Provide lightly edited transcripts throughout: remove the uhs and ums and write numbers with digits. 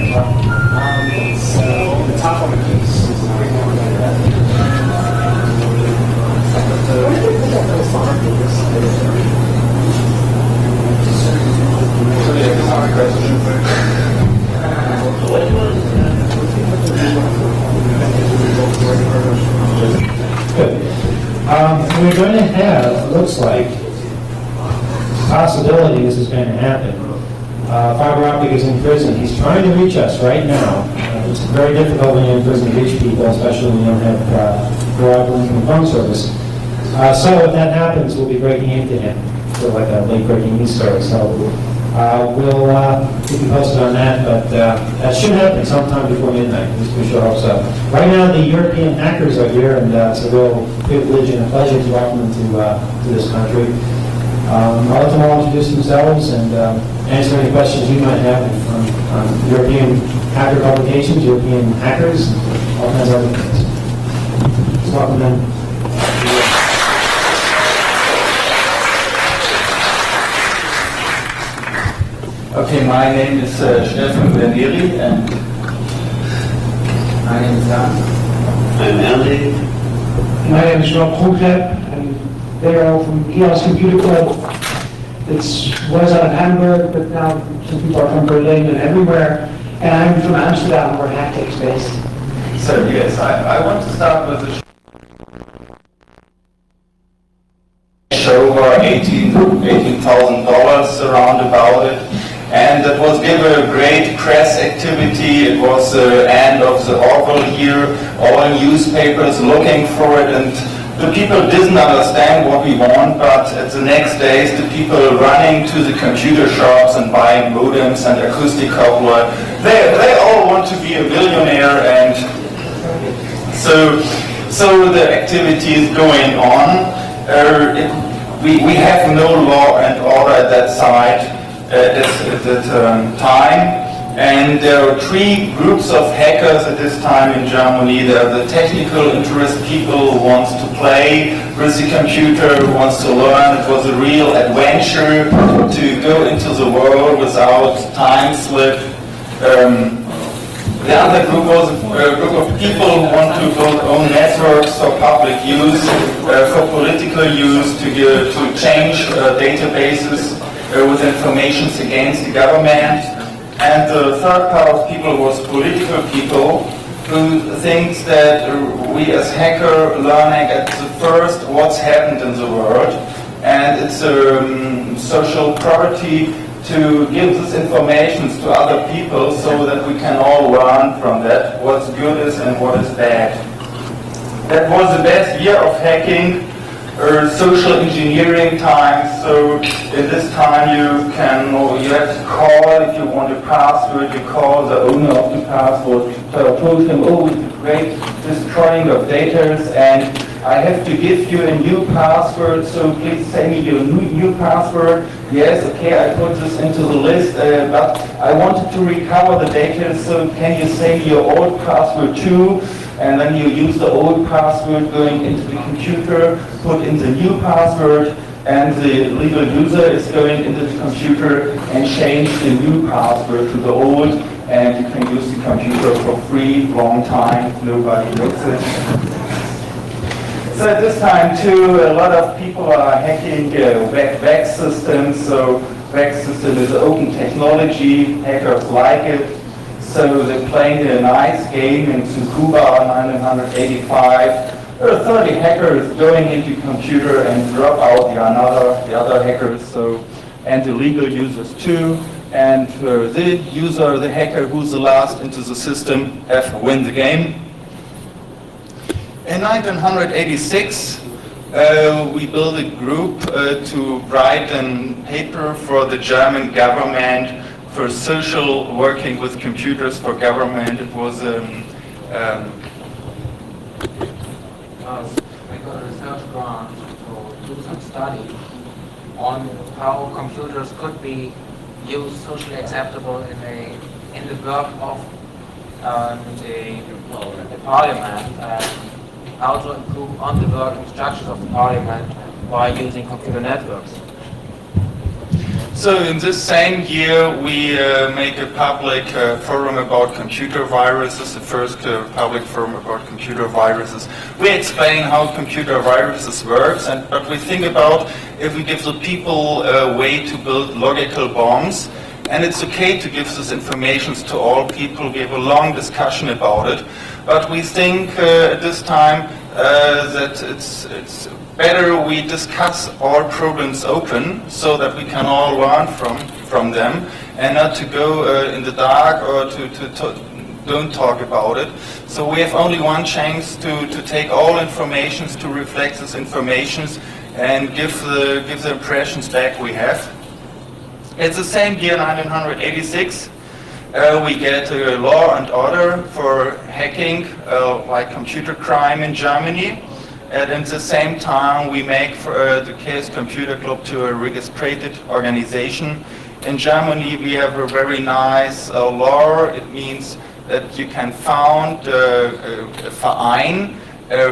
So the top one is Good. We're going to have, it looks like, possibility this is going to happen. Fiber Optic is in prison. He's trying to reach us right now. It's very difficult when you're in prison to reach people, especially when you don't have reliable income phone service. So if that happens, we'll be breaking into him for like a late breaking news story. So we'll keep you posted on that, but that should happen sometime before midnight. We sure hope so. Right now, the European hackers are here, and it's a real privilege and a pleasure to welcome them to this country. I'll let them all introduce themselves and answer any questions you might have on European hacker publications, European hackers, all kinds of other things. Let's welcome them. Okay, my name is Stefan Vernieri, and my name is Jan. I'm Andy. My name is Rob Groenklep, and they are all from EOS Computer Club. It was out of Hamburg, but now some people are from Berlin and everywhere. And I'm from Amsterdam, where Hacktick's based. So yes, I want to start with a show over $18,000 around about it. And it was given a great press activity. It was the end of the Orwell year, all newspapers looking for it, and the people didn't understand what we want, but at the next days the people running to the computer shops and buying modems and acoustic coupler, they all want to be a millionaire, and so the activity is going on. We have no law and order at that side. At that time, and there are three groups of hackers at this time in Germany. There are the technical interest people who wants to play with the computer, who wants to learn. It was a real adventure to go into the world without time slip. The other group was a group of people who want to build own networks for public use, for political use, to change databases with information against the government. And the third part of people was political people who thinks that we as hacker learning at the first what's happened in the world, and it's social property to give this information to other people so that we can all learn from that what's good is and what is bad. That was the best year of hacking. Social engineering time, so in this time you have to call if you want a password, you call the owner of the password, told him, oh, it's great destroying of data, and I have to give you a new password, so please send me your new password. Yes, okay, I put this into the list, but I wanted to recover the data, so can you send me your old password too? And then you use the old password going into the computer, put in the new password, and the legal user is going into the computer and change the new password to the old, and you can use the computer for free, long time, nobody knows it. So at this time too, a lot of people are hacking VAX systems, so VAX system is open technology, hackers like it. So they played a nice game in Tsukuba 1985. There are 30 hackers going into computer and drop out the other hackers, and the legal users too. And the user, the hacker who's the last into the system, have to win the game. In 1986, we built a group to write a paper for the German government for social working with computers for government. It was I got a research grant to do some study on how computers could be used socially acceptable in the work of the parliament, and how to improve on the working structures of the parliament by using computer networks. So in this same year, we make a public forum about computer viruses, the first public forum about computer viruses. We explain how computer viruses works, but we think about if we give the people a way to build logical bombs, and it's okay to give this information to all people. We have a long discussion about it, but we think at this time that it's better we discuss all problems open so that we can all learn from them and not to go in the dark or to don't talk about it. So we have only one chance to take all informations, to reflect these informations and give the impressions back we have. It's the same year, 1986. We get a law and order for hacking, like computer crime in Germany. And at the same time, we make the Chaos Computer Club to a registered organization. In Germany, we have a very nice law. It means that you can found a Verein,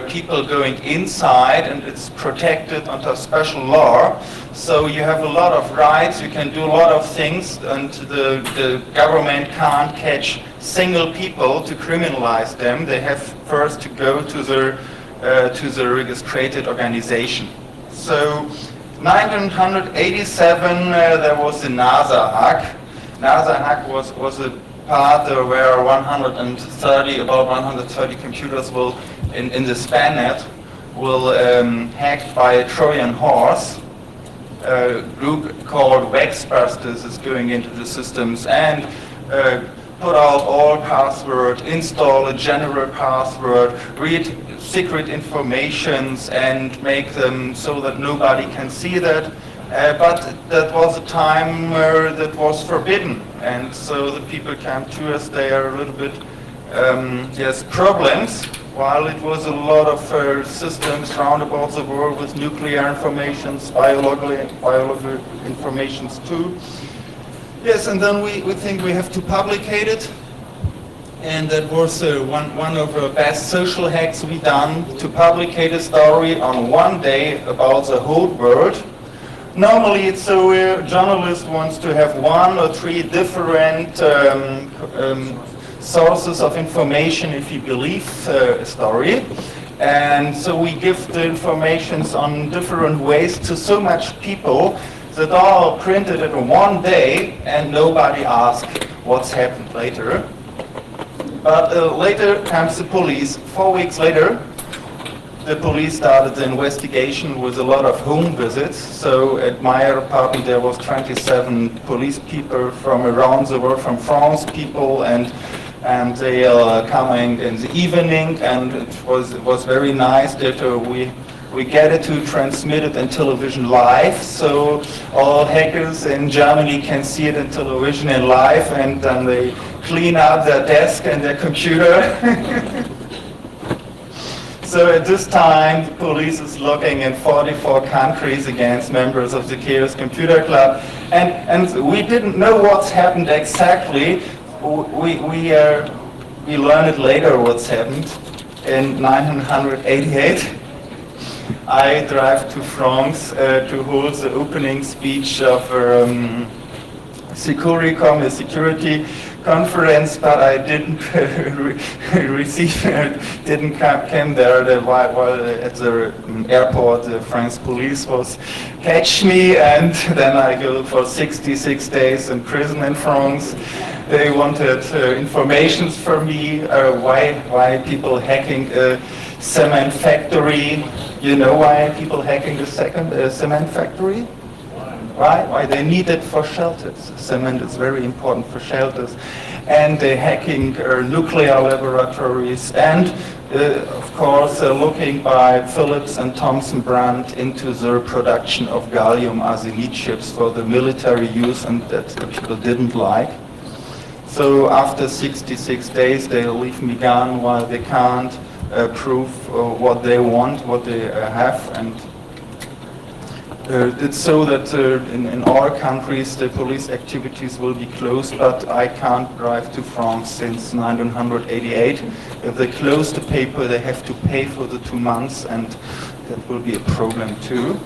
people going inside, and it's protected under special law. So you have a lot of rights, you can do a lot of things, and the government can't catch single people to criminalize them. They have first to go to the registered organization. So 1987 there was the NASA hack. NASA hack was a part where about 130 computers will in the SpanNet will hacked by a Trojan horse. A group called Waxbusters is going into the systems and put out all passwords, install a general password, read secret informations and make them so that nobody can see that. But that was a time that was forbidden, and so the people came to us. They are a little bit, problems, while it was a lot of systems round about the world with nuclear informations, biological informations too. Yes, and then we think we have to publicate it. And that was one of the best social hacks we done, to publicate a story on one day about the whole world. Normally it's so a journalist wants to have 1 or 3 different sources of information if he believes a story. And so we give the informations on different ways to so much people that all printed it in one day and nobody asked what's happened later. But later comes the police. 4 weeks later, the police started the investigation with a lot of home visits. So at my apartment there was 27 police people from around the world, from France people, and they are coming in the evening, and it was very nice that we get it to transmit it in television live, so all hackers in Germany can see it in television and live, and then they clean up their desk and their computer. So at this time, the police is looking in 44 countries against members of the Chaos Computer Club, and we didn't know what's happened exactly. We learned it later what's happened. In 1988, I drive to France to hold the opening speech of Securicom, a security conference, but I didn't didn't come there while at the airport. The French police was catch me, and then I go for 66 days in prison in France. They wanted information from me, why people hacking a cement factory. You know why people hacking the cement factory? Why? They need it for shelters. Cement is very important for shelters. And they're hacking nuclear laboratories, and of course looking by Philips and Thomson Brand into the production of gallium arsenide chips for the military use, and that the people didn't like. So after 66 days they leave me gone while they can't prove what they want, what they have. And it's so that in all countries the police activities will be closed, but I can't drive to France since 1988. If they close the paper, they have to pay for the 2 months, and that will be a problem too.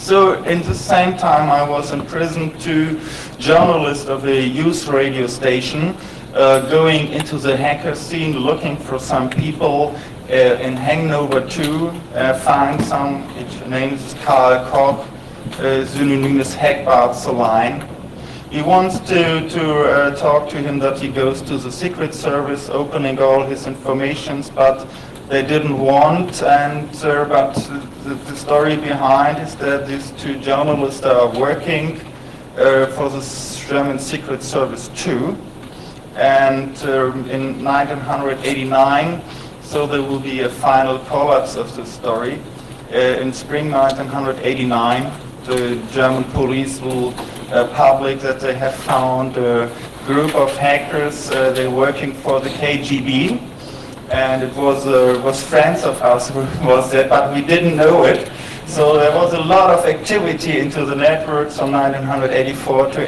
So in the same time I was in prison, two journalists of a youth radio station going into the hacker scene, looking for some people in Hangover 2, find some, his name is Karl Koch, synonym is Hackbart Saline. He wants to talk to him that he goes to the Secret Service, opening all his informations, but they didn't want, and but the story behind is that these two journalists are working for the German Secret Service too, and in 1989, so there will be a final collapse of the story. In spring 1989, the German police will public that they have found a group of hackers. They're working for the KGB, and it was friends of us who was there, but we didn't know it. So there was a lot of activity into the networks from 1984 to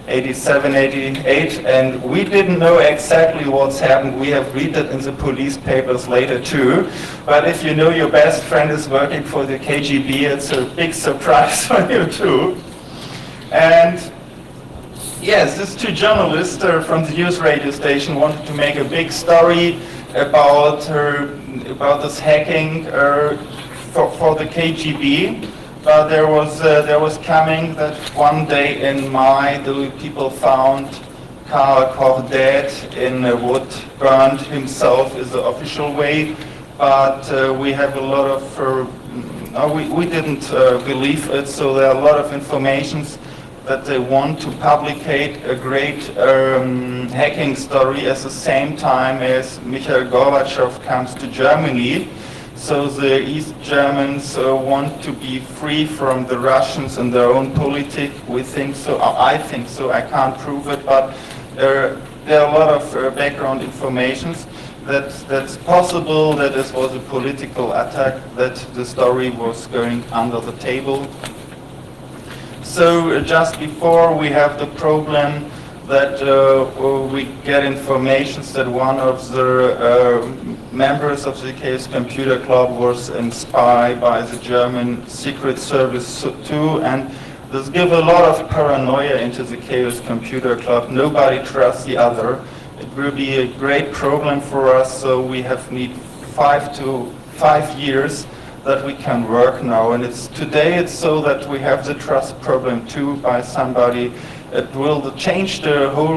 87, 88, and we didn't know exactly what's happened. We have read it in the police papers later too. But if you know your best friend is working for the KGB, it's a big surprise for you too. And yes, these two journalists from the youth radio station wanted to make a big story about this hacking for the KGB. But there was coming that one day in May, the people found Karl Koch dead in a wood, burned himself is the official way. But we have a lot of, we didn't believe it, so there are a lot of informations that they want to publicate a great hacking story at the same time as Mikhail Gorbachev comes to Germany. So the East Germans want to be free from the Russians and their own politics. We think so, I think so, I can't prove it, but there are a lot of background informations that's possible that this was a political attack, that the story was going under the table. So just before we have the problem that we get information that one of the members of the Chaos Computer Club was inspired by the German Secret Service too, and this gives a lot of paranoia into the Chaos Computer Club. Nobody trusts the other. It will be a great problem for us, so we need 5 years that we can work now, and today it's so that we have the trust problem too by somebody. It will change the whole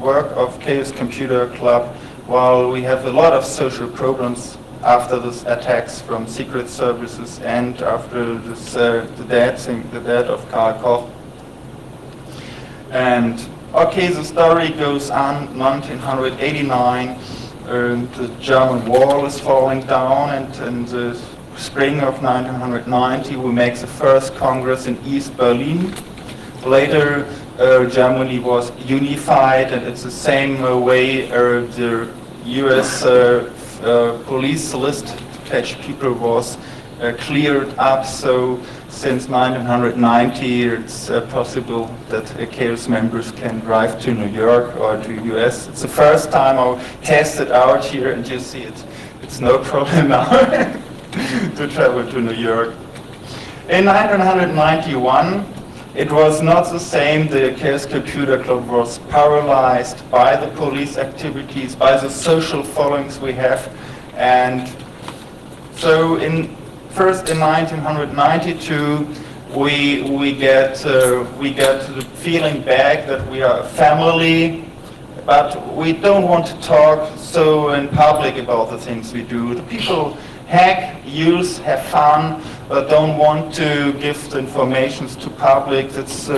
work of Chaos Computer Club, while we have a lot of social problems after these attacks from secret services and after this, the death of Karl Koch. And okay, the story goes on. 1989, the German wall is falling down, and in the spring of 1990 we make the first Congress in East Berlin. Later, Germany was unified, and it's the same way the US police list to catch people was cleared up. So since 1990, it's possible that Chaos members can drive to New York or to US. It's the first time I tested out here, and you see it's no problem now to travel to New York. In 1991, it was not the same. The Chaos Computer Club was paralyzed by the police activities, by the social followings we have. And so first in 1992, we get the feeling back that we are a family, but we don't want to talk so in public about the things we do. The people hack, use, have fun, but don't want to give the information to public. It's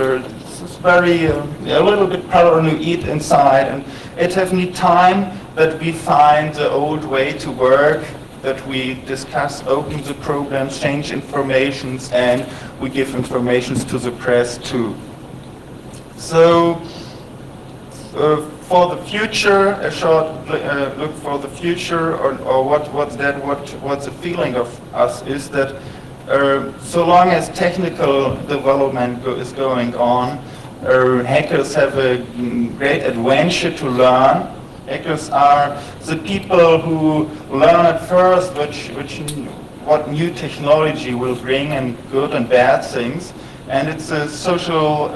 very a little bit paranoid inside, and it has need time that we find the old way to work, that we discuss, open the programs, change informations, and we give informations to the press too. So for the future, a short look for the future, or what's the feeling of us is that so long as technical development is going on, hackers have a great adventure to learn. Hackers are the people who learn at first what new technology will bring, and good and bad things. And it's a social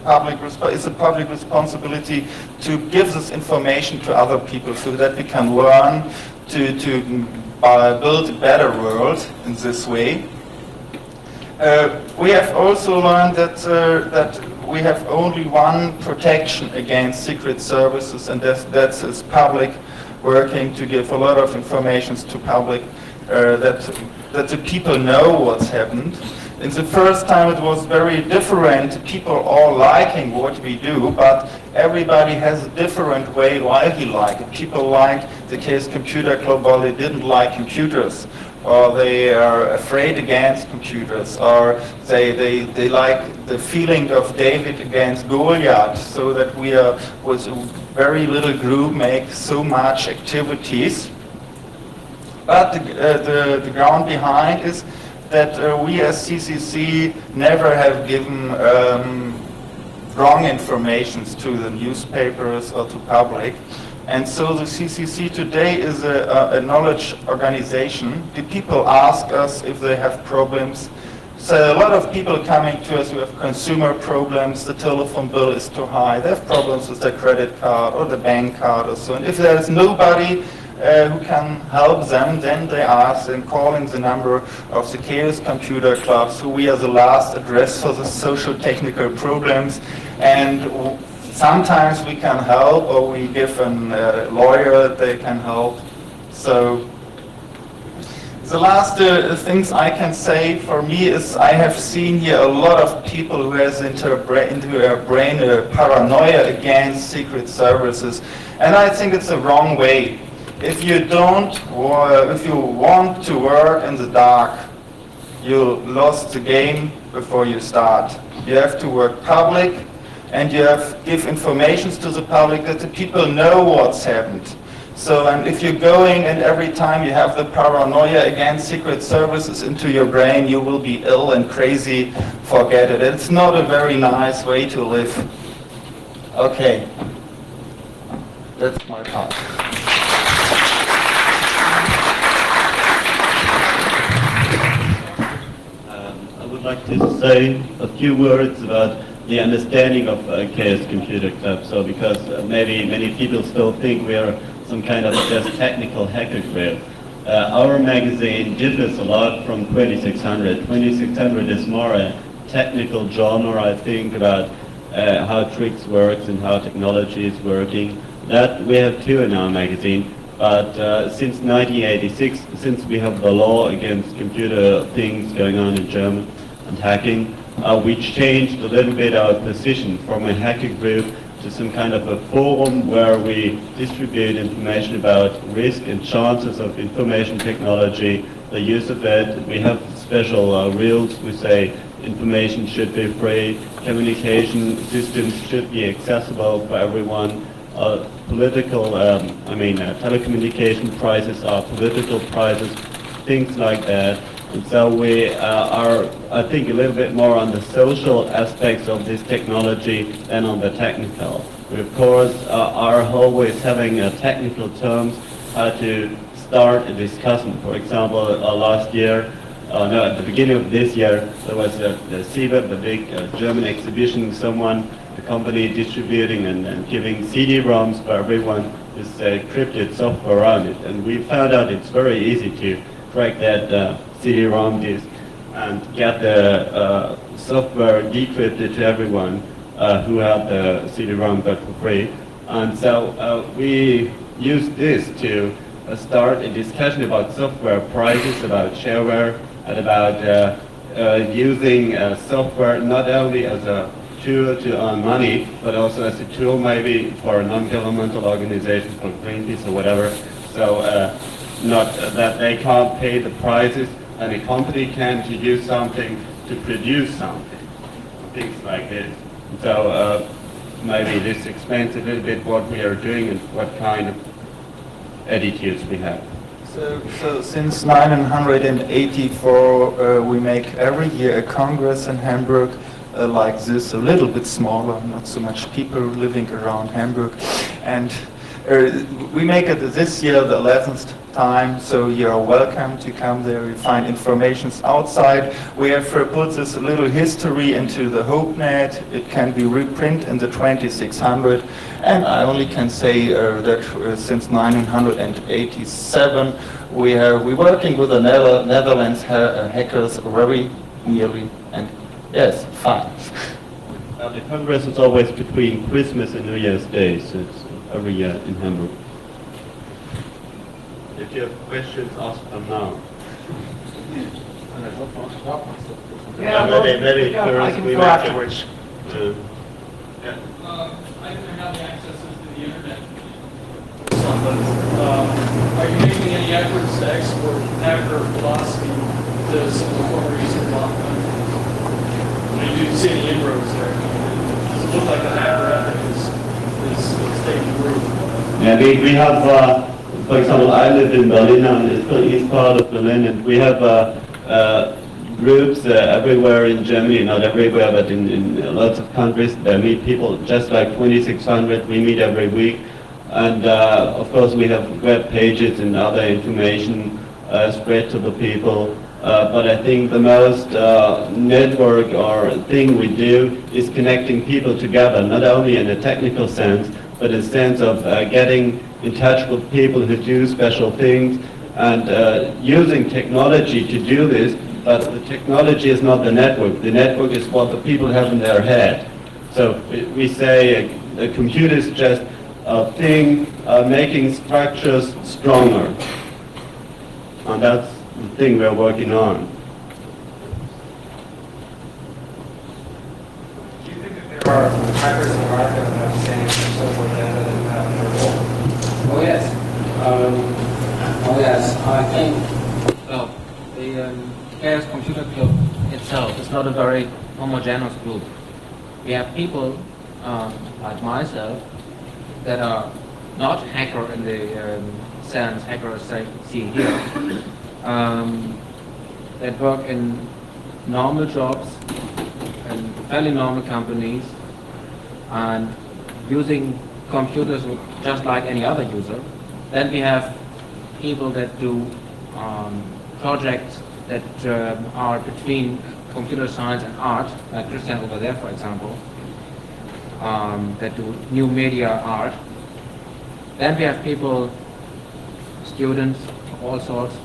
it's a public responsibility to give this information to other people so that we can learn to build a better world in this way. We have also learned that we have only one protection against secret services, and that's public working to give a lot of information to public, that the people know what's happened. In the first time it was very different, people all liking what we do, but everybody has a different way why he liked it. People liked the Chaos Computer Club while they didn't like computers, or they are afraid against computers, or they like the feeling of David against Goliath, so that we are with a very little group make so much activities. But the ground behind is that we as CCC never have given wrong information to the newspapers or to public. And so the CCC today is a knowledge organization. The people ask us if they have problems. So a lot of people coming to us who have consumer problems, the telephone bill is too high, they have problems with their credit card or the bank card or so. And if there is nobody who can help them, then they ask and calling the number of the Chaos Computer Clubs, who we are the last address for the social technical problems. And sometimes we can help, or we give a lawyer that they can help. So the last things I can say for me is I have seen here a lot of people who has into their brain a paranoia against secret services, and I think it's the wrong way. If you want to work in the dark, you lost the game before you start. You have to work public, and you have to give information to the public that the people know what's happened. So, and if you're going and every time you have the paranoia against secret services into your brain, you will be ill and crazy, forget it. It's not a very nice way to live. Okay, that's my part. I would like to say a few words about the understanding of Chaos Computer Club. So, because maybe many people still think we are some kind of just technical hacker group. Our magazine differs a lot from 2600. 2600 is more a technical genre, I think, about how tricks works and how technology is working. That we have too in our magazine. But since 1986, since we have the law against computer things going on in Germany and hacking, we changed a little bit our position from a hacker group to some kind of a forum where we distribute information about risk and chances of information technology, the use of it. We have special rules. We say information should be free, communication systems should be accessible for everyone. Telecommunication prices are political prices, things like that. And so we are, I think, a little bit more on the social aspects of this technology than on the technical. We, of course, are always having technical terms how to start a discussion. For example, last year, at the beginning of this year, there was the CeBIT, the big German exhibition, the company distributing and giving CD-ROMs for everyone with encrypted software on it. And we found out it's very easy to crack that CD-ROM disk and get the software decrypted to everyone who had the CD-ROM but for free. And so we used this to start a discussion about software prices, about shareware, and about using software not only as a tool to earn money, but also as a tool maybe for a non-governmental organization, for Greenpeace or whatever. So not that they can't pay the prices, and a company can to use something to produce something, things like this. So maybe this explains a little bit what we are doing and what kind of attitudes we have. So since 1984, we make every year a congress in Hamburg like this, a little bit smaller, not so much people living around Hamburg. And We make it this year the 11th time, so you're welcome to come there. You find informations outside. We have put this little history into the HopeNet. It can be reprinted in the 2600. And I only can say that since 1987, we're working with the Netherlands hackers very nearly, and yes, fine. The Congress is always between Christmas and New Year's Day, so it's every year in Hamburg. If you have questions, ask them now. Maybe I first can we go make afterwards. I didn't have the access to the internet. Are you making any efforts to export hacker philosophy to some of the corporations in Boston? Do you see any inroads there? Does it look like the hacker ethic is taking root? Yeah, we have, for example, I live in Berlin, and it's the east part of Berlin, and we have groups everywhere in Germany, not everywhere, but in lots of countries. They meet people just like 2600. We meet every week, and of course we have web pages and other information spread to the people. But I think the most network or thing we do is connecting people together, not only in a technical sense, but in the sense of getting in touch with people who do special things and using technology to do this. But the technology is not the network. The network is what the people have in their head. So we say a computer is just a thing making structures stronger. And that's the thing we're working on. Do you think that there are hackers in the market that have saying social data that have their role? Oh yes. Oh yes. I think Well, the Chaos Computer Club itself is not a very homogeneous group. We have people like myself that are not hacker in the sense hackers see here, that work in normal jobs and fairly normal companies and using computers just like any other user. Then we have people that do projects that are between computer science and art, like Christian over there, for example, that do new media art. Then we have people, students of all sorts,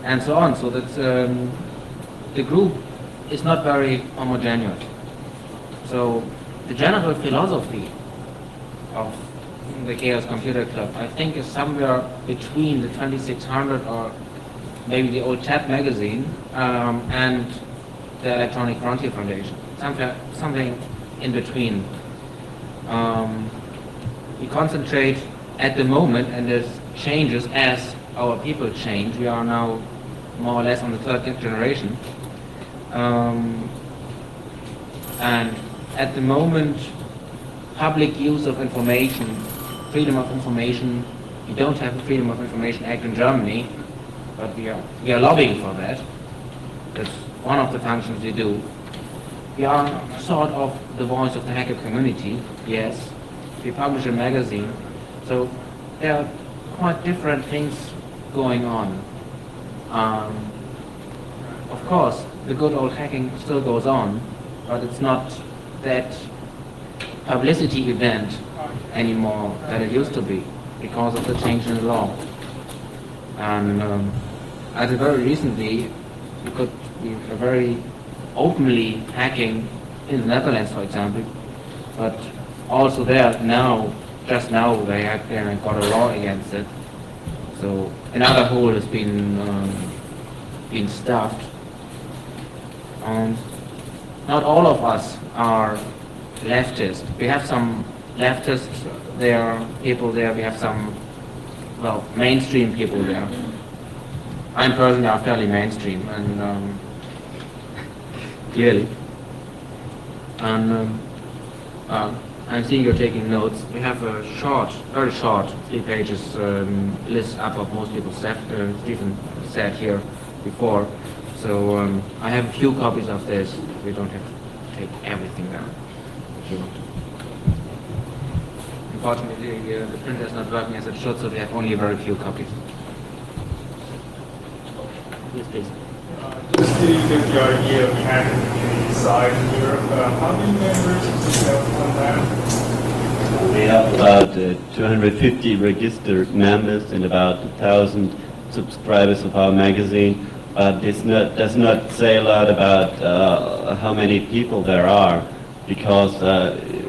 and so on. So that's the group is not very homogeneous. So the general philosophy of the Chaos Computer Club, I think, is somewhere between the 2600 or maybe the old Tab magazine and the Electronic Frontier Foundation. Something in between. We concentrate at the moment, and this changes as our people change. We are now more or less on the third generation. And at the moment, public use of information, freedom of information, we don't have the Freedom of Information Act in Germany, but we are lobbying for that. That's one of the functions we do. We are sort of the voice of the hacker community, yes. We publish a magazine, so there are quite different things going on. Of course, the good old hacking still goes on, but it's not that publicity event anymore that it used to be because of the change in the law. And as very recently, you could be very openly hacking in the Netherlands, for example, but also there now, just now, they got a law against it. So another hole has been stuffed. Not all of us are leftist. We have some leftists there, people there. We have some, well, mainstream people there. I'm personally fairly mainstream, and clearly. And I'm seeing you're taking notes. We have a short, very short, 3 pages list up of most people's stuff. Stephen said here before. So I have a few copies of this. We don't have to take everything down if you want. unfortunately, the printer is not working as it should, so we have only very few copies. Yes, please. Just to get the idea of hacker community size in Europe, how many members do you have on that? We have about 250 registered members and about 1,000 subscribers of our magazine. But this does not say a lot about how many people there are, because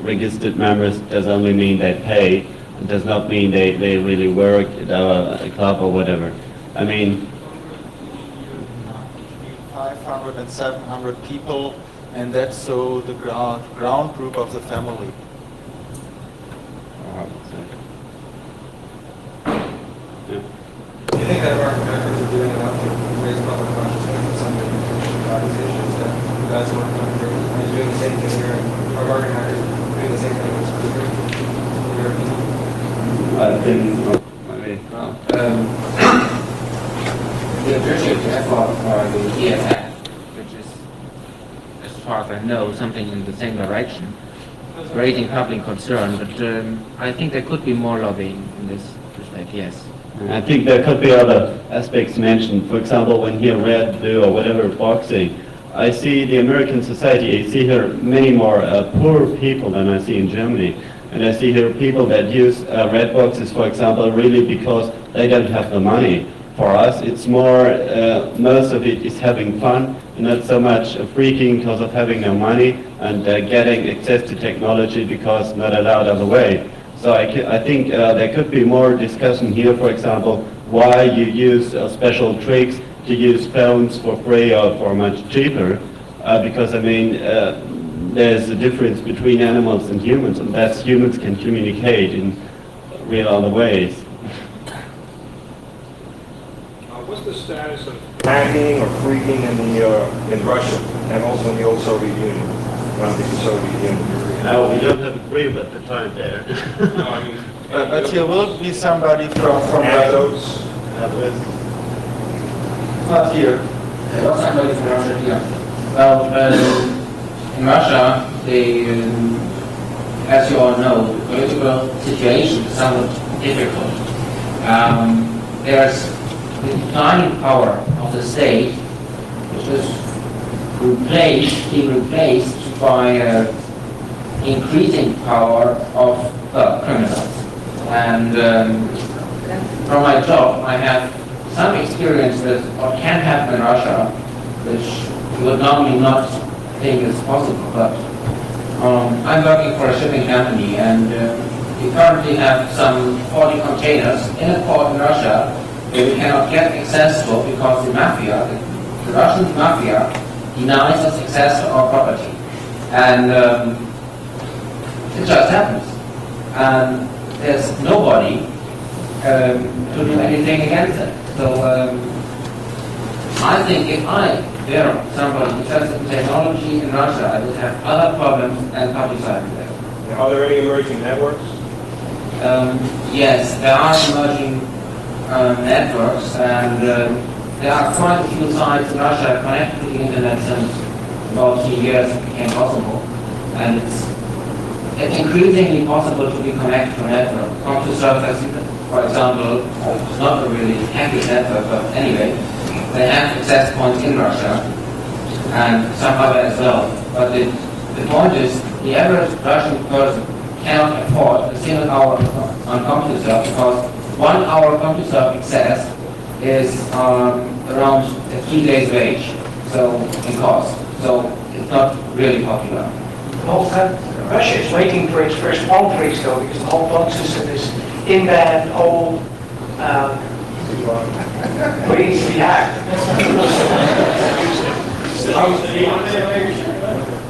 registered members does only mean they pay. It does not mean they really work at a club or whatever. I mean, 500 and 700 people, and that's so the ground group of the family. Do you think that American hackers are doing enough to raise public consciousness on some of these issues that you guys work on? Are you doing the same thing here? Are American hackers doing the same thing as I think maybe. We appreciate the effort for the ESF, which is, as far as I know, something in the same direction, raising public concern, but I think there could be more lobbying in this respect, yes. I think there could be other aspects mentioned. For example, when here red, blue, or whatever boxing, I see the American society, I see here many more poor people than I see in Germany. And I see here people that use red boxes, for example, really because they don't have the money. For us, it's more, most of it is having fun, and not so much freaking because of having no money and getting access to technology because not allowed other way. So I think there could be more discussion here, for example, why you use special tricks to use phones for free or for much cheaper, because I mean, there's a difference between animals and humans, and that's humans can communicate in real other ways. What's the status of hacking or freaking in Russia and also in the old Soviet Union? The Soviet Union. No, we don't have a grip at the time there. But here will be somebody from Anecdotes. Not here. There was somebody from Russia here. Well, in Russia, as you all know, the political situation is somewhat difficult. There's the declining power of the state, which is being replaced by increasing power of criminals. And from my job, I have some experience with what can happen in Russia, which you would normally not think is possible. But I'm working for a shipping company, and we currently have some 40 containers in a port in Russia where we cannot get access to because the mafia, the Russian mafia, denies us access to our property. And it just happens. And there's nobody to do anything against it. So I think if I were somebody interested in technology in Russia, I would have other problems and publicizing them. Are there any emerging networks? Yes, there are emerging networks, and there are quite a few sites in Russia connected to the internet since about 2 years it became possible. And it's increasingly possible to be connected to a network. CompuServe, for example, is not a really happy network, but anyway, they have access points in Russia and some other as well. But the point is, the average Russian person cannot afford a single hour on CompuServe because 1 hour CompuServe access is around 3 days' wage, so in cost. So it's not really popular. Russia is waiting for its first phone freeze though, because the whole phone system is in-band, old, waiting to be hacked.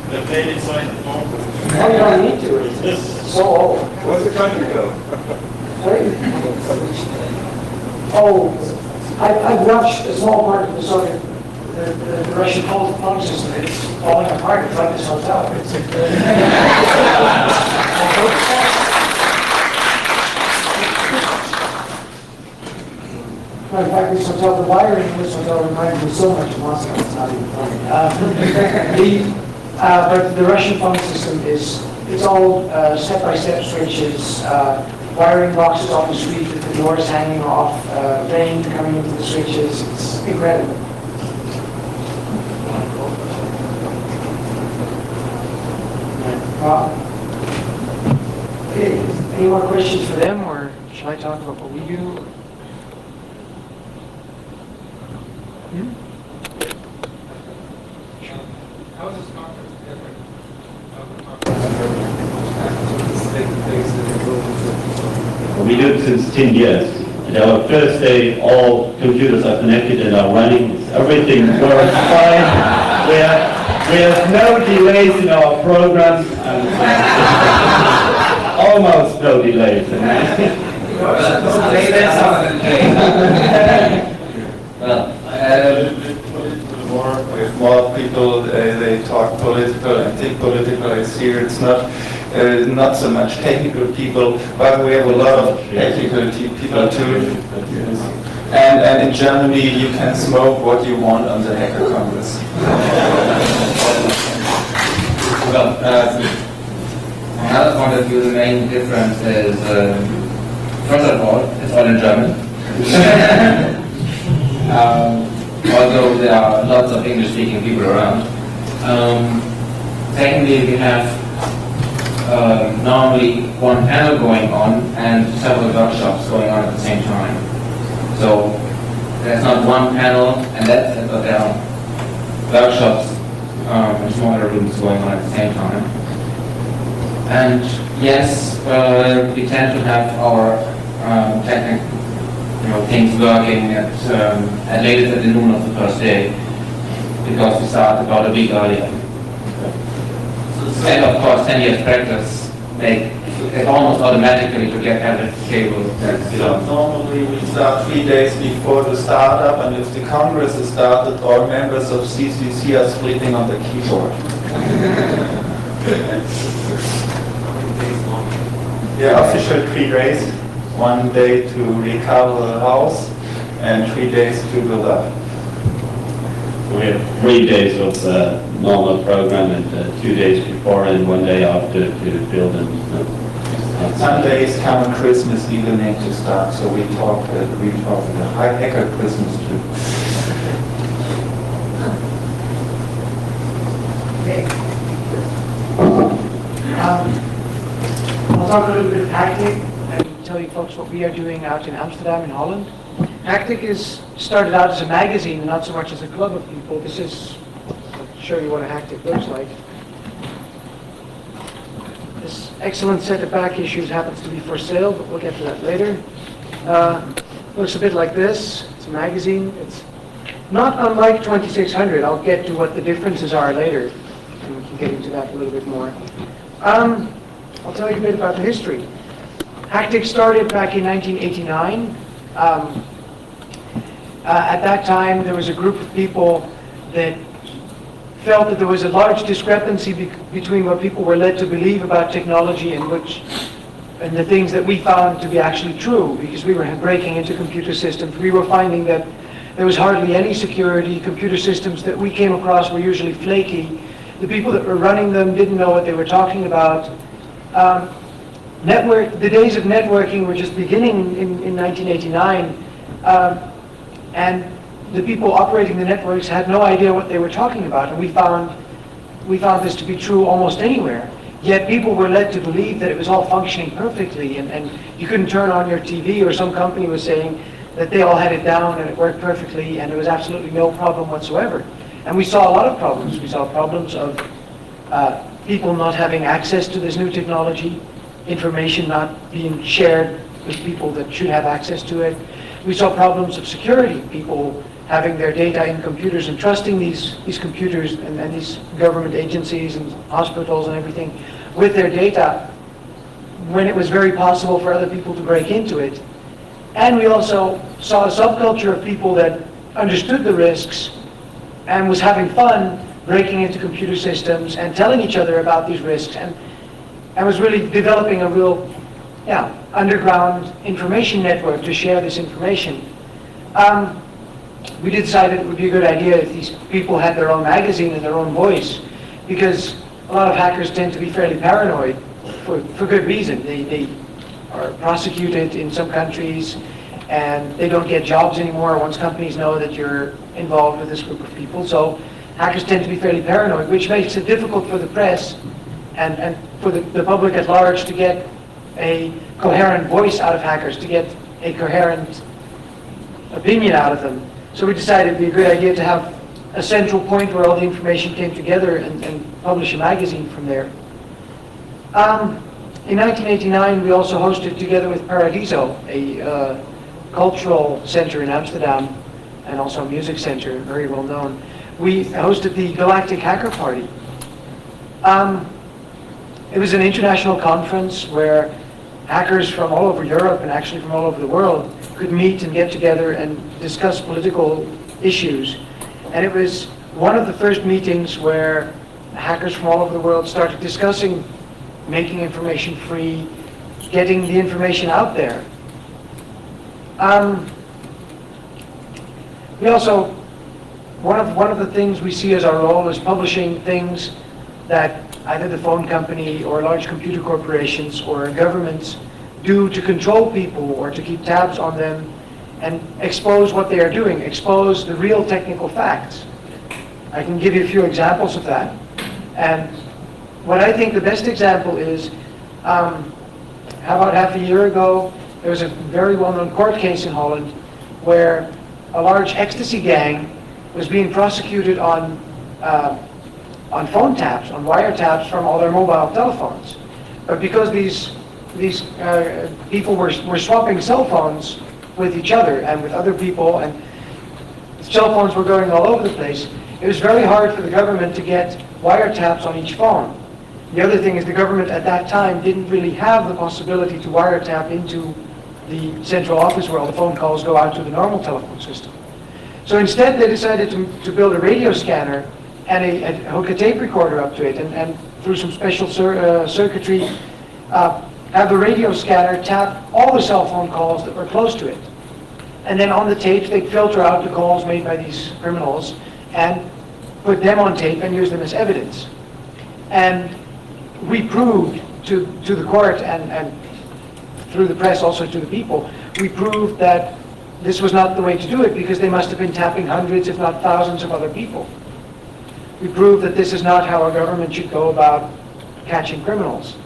The paid inside the phone. No, you don't need to, it's so old. What's the country code? Oh, I've watched a small part of the Soviet, the Russian phone system. It's falling apart. It's like this hotel. In fact, this hotel, the wiring in this hotel reminds me so much of Moscow. It's not even funny. But the Russian phone system is It's all step-by-step switches, wiring boxes on the street with the doors hanging off, rain coming into the switches. It's incredible. Okay, any more questions for them, or shall I talk about what we do? How is this conference different? We do it since 10 years. And our first day, all computers are connected and are running. Everything works fine. We have no delays in our programs. And, almost no delays. More people, they talk political and think political. It's here, it's not so much technical people, but we have a lot of technical people too. And in Germany, you can smoke what you want on the Hacker Congress. Well, from another point of view, the main difference is, first of all, it's all in German. Although there are lots of English-speaking people around. Secondly, we have normally one panel going on and several workshops going on at the same time. So there's not one panel and that's it, but there are workshops in smaller rooms going on at the same time. And yes, we tend to have our technical things working at latest at the noon of the first day, because we start about a week earlier. And of course, 10 years practice make it almost automatically to get every cable. So normally we start 3 days before the startup, and if the Congress is started, all members of CCC are sleeping on the keyboard. Yeah, official 3 days. 1 day to recover the house and 3 days to build up. We have 3 days of normal program and 2 days before and 1 day after to build and Sundays come on Christmas evening to start, so we talk the High Hacker Christmas too. Okay. I'll talk a little bit of Hactic and tell you folks what we are doing out in Amsterdam in Holland. Hactic is started out as a magazine, not so much as a club of people. This is, I'll show you what a Hactic looks like. This excellent set of back issues happens to be for sale, but we'll get to that later. Looks a bit like this. It's a magazine. It's not unlike 2600. I'll get to what the differences are later, and we can get into that a little bit more. I'll tell you a bit about the history. Hactic started back in 1989. At that time, there was a group of people that felt that there was a large discrepancy between what people were led to believe about technology and the things that we found to be actually true, because we were breaking into computer systems. We were finding that there was hardly any security. Computer systems that we came across were usually flaky. The people that were running them didn't know what they were talking about. The days of networking were just beginning in 1989, and the people operating the networks had no idea what they were talking about, and we found this to be true almost anywhere. Yet people were led to believe that it was all functioning perfectly, and you couldn't turn on your TV, or some company was saying that they all had it down and it worked perfectly, and there was absolutely no problem whatsoever. And we saw a lot of problems. We saw problems of people not having access to this new technology, information not being shared with people that should have access to it. We saw problems of security, people having their data in computers and trusting these computers and these government agencies and hospitals and everything with their data when it was very possible for other people to break into it. And we also saw a subculture of people that understood the risks and was having fun breaking into computer systems and telling each other about these risks, and was really developing a real underground information network to share this information. We decided it would be a good idea if these people had their own magazine and their own voice, because a lot of hackers tend to be fairly paranoid for good reason. They are prosecuted in some countries, and they don't get jobs anymore once companies know that you're involved with this group of people. So hackers tend to be fairly paranoid, which makes it difficult for the press and for the public at large to get a coherent voice out of hackers, to get a coherent opinion out of them. So we decided it'd be a great idea to have a central point where all the information came together and publish a magazine from there. In 1989, we also hosted, together with Paradiso, a cultural center in Amsterdam, and also a music center, very well known. We hosted the Galactic Hacker Party. It was an international conference where hackers from all over Europe and actually from all over the world could meet and get together and discuss political issues. And it was one of the first meetings where hackers from all over the world started discussing making information free, getting the information out there. We also, one of the things we see as our role is publishing things that either the phone company or large computer corporations or governments do to control people or to keep tabs on them and expose what they are doing, expose the real technical facts. I can give you a few examples of that. And what I think the best example is, how about half a year ago, there was a very well-known court case in Holland where a large ecstasy gang was being prosecuted on phone taps, on wiretaps from all their mobile telephones. But because these people were swapping cell phones with each other and with other people, and cell phones were going all over the place, it was very hard for the government to get wiretaps on each phone. The other thing is the government at that time didn't really have the possibility to wiretap into the central office where all the phone calls go out to the normal telephone system. So instead they decided to build a radio scanner and hook a tape recorder up to it, and through some special circuitry, have the radio scanner tap all the cell phone calls that were close to it. And then on the tapes, they'd filter out the calls made by these criminals and put them on tape and use them as evidence. And we proved to the court and through the press also to the people, we proved that this was not the way to do it because they must have been tapping hundreds, if not thousands of other people. We proved that this is not how a government should go about catching criminals.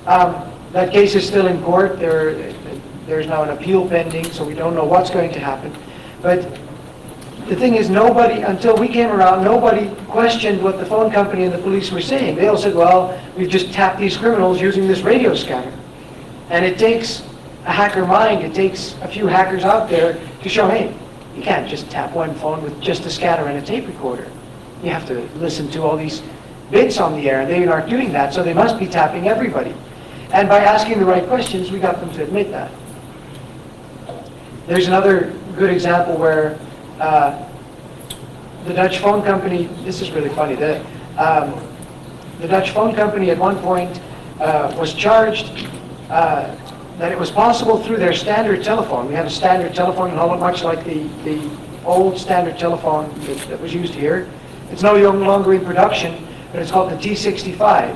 That case is still in court. There's now an appeal pending, so we don't know what's going to happen. But the thing is, nobody, until we came around, nobody questioned what the phone company and the police were saying. They all said, well, we've just tapped these criminals using this radio scanner. And it takes a hacker mind, it takes a few hackers out there to show, hey, you can't just tap one phone with just a scanner and a tape recorder. You have to listen to all these bits on the air, and they aren't doing that, so they must be tapping everybody. And by asking the right questions, we got them to admit that. There's another good example where the Dutch phone company, this is really funny, the Dutch phone company at one point was charged that it was possible through their standard telephone. We have a standard telephone in Holland, much like the old standard telephone that was used here. It's no longer in production, but it's called the T65.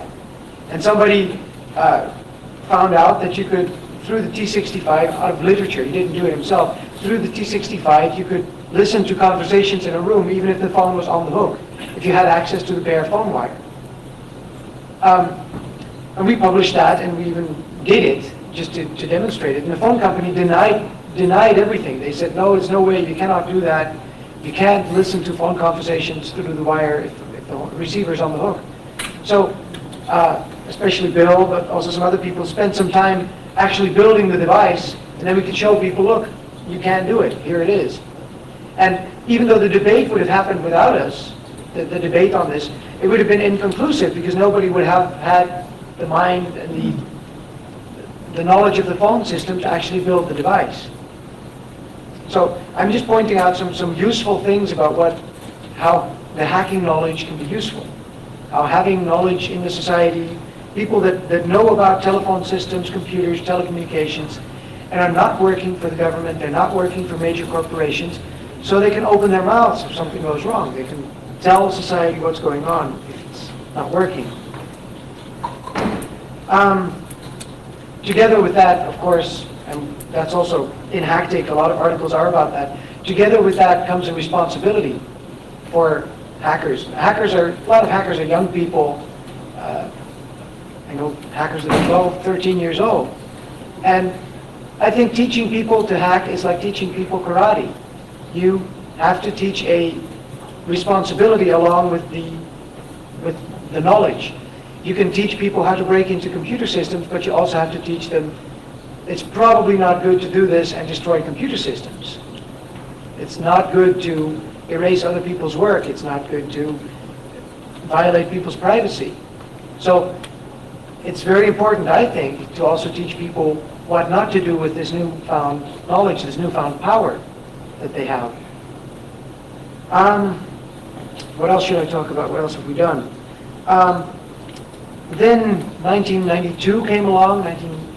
And somebody found out that you could, through the T65, out of literature, he didn't do it himself, through the T65 you could listen to conversations in a room even if the phone was on the hook, if you had access to the bare phone wire. And we published that, and we even did it just to demonstrate it. And the phone company denied everything. They said, no, there's no way, you cannot do that. You can't listen to phone conversations through the wire if the receiver's on the hook. So, especially Bill, but also some other people, spent some time actually building the device, and then we could show people, look, you can do it, here it is. And even though the debate would have happened without us, the debate on this, it would have been inconclusive because nobody would have had the mind and the knowledge of the phone system to actually build the device. So I'm just pointing out some useful things about how the hacking knowledge can be useful. How having knowledge in the society, people that know about telephone systems, computers, telecommunications, and are not working for the government, they're not working for major corporations, so they can open their mouths if something goes wrong. They can tell society what's going on if it's not working. Together with that, of course, and that's also in Hacktick, a lot of articles are about that. Together with that comes a responsibility for hackers. A lot of hackers are young people. I know hackers that are 12, 13 years old. And I think teaching people to hack is like teaching people karate. You have to teach a responsibility along with the knowledge. You can teach people how to break into computer systems, but you also have to teach them it's probably not good to do this and destroy computer systems. It's not good to erase other people's work. It's not good to violate people's privacy. So it's very important, I think, to also teach people what not to do with this newfound knowledge, this newfound power that they have. What else should I talk about? What else have we done? Then 1992 came along,